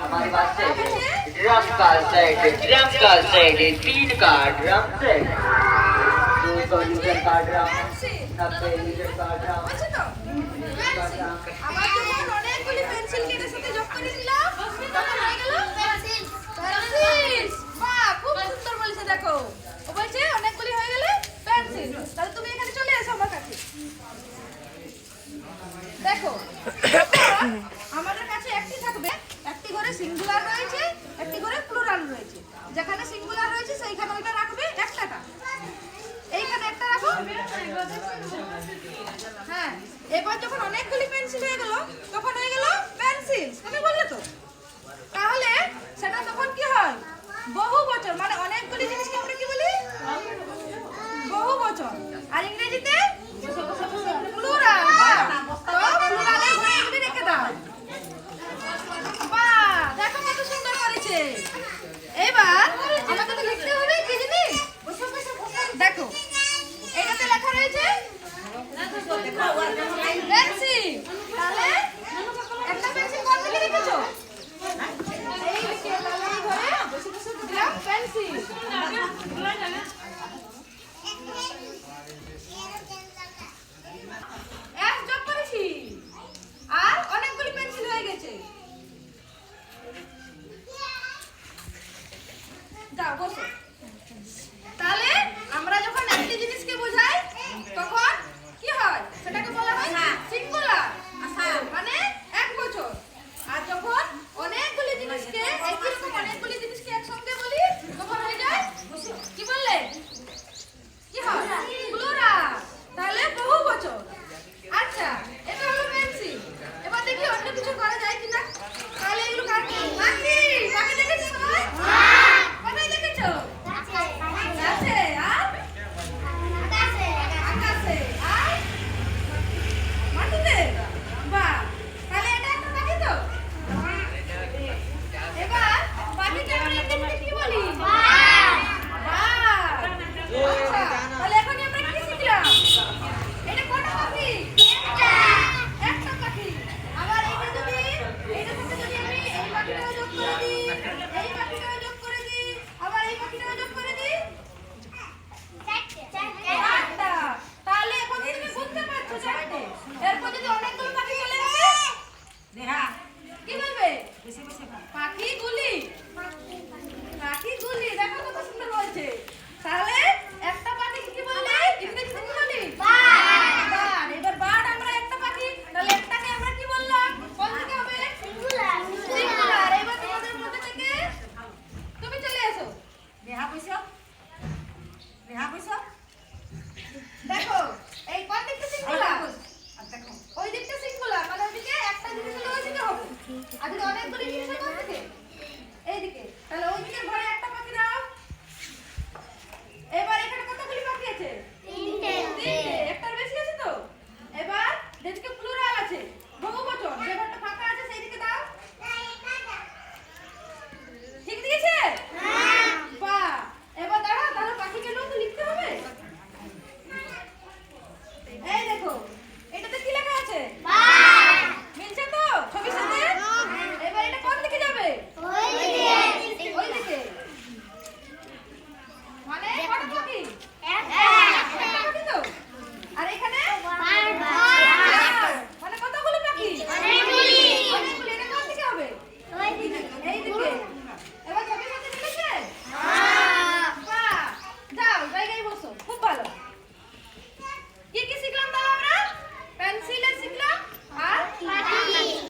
हमारे पास है ड्रम का सेट है 3 का ड्रम सेट, 200 लीटर का ड्रम, 90 लीटर का ड्रम। আমার যখন অনেকগুলি পেন্সিল কেটে সাথে যোগ করে দিলাম তখন হয়ে গেল পেন্সিল। বাহ, খুব সুন্দর বলেছে। দেখো ও বলছে অনেকগুলি হয়ে গেলে পেন্সিল। তাহলে তুমি এখানে চলে এসো আমার কাছে। দেখো আমাদের কাছে একটি থাকবে, একটি করে সিঙ্গুলার রয়েছে, একটি করে প্লুরাল রয়েছে। যেখানে সিঙ্গুলার রয়েছে সেইখানে ওইটা রাখবে একটাটা, এইখানে একটা রাখো। হ্যাঁ, এবার যখন অনেকগুলি পেন্সিল হয়ে গেল তখন হয়ে গেল পেন্সিল। তুমি বললে তো, তাহলে সেটা তখন কি হয়? বহু বচন। মানে অনেকগুলি জিনিসকে আমরা কি বলি? বহু বচন। আর ইংরেজিতে প্লুরাল। তো প্লুরালের ঘরে এগুলি রেখে দাও। বাহ, দেখো কত সুন্দর করেছে। এবার আমাকে তো লিখতে হবে কি জিনিস? দেখো এটাতে লেখা রয়েছে পেন্সিল। তাহলে একটা পেন্সিল কোন দিকে রেখেছো? এই দিকে। তাহলে এই ঘরে দিলাম পেন্সিল।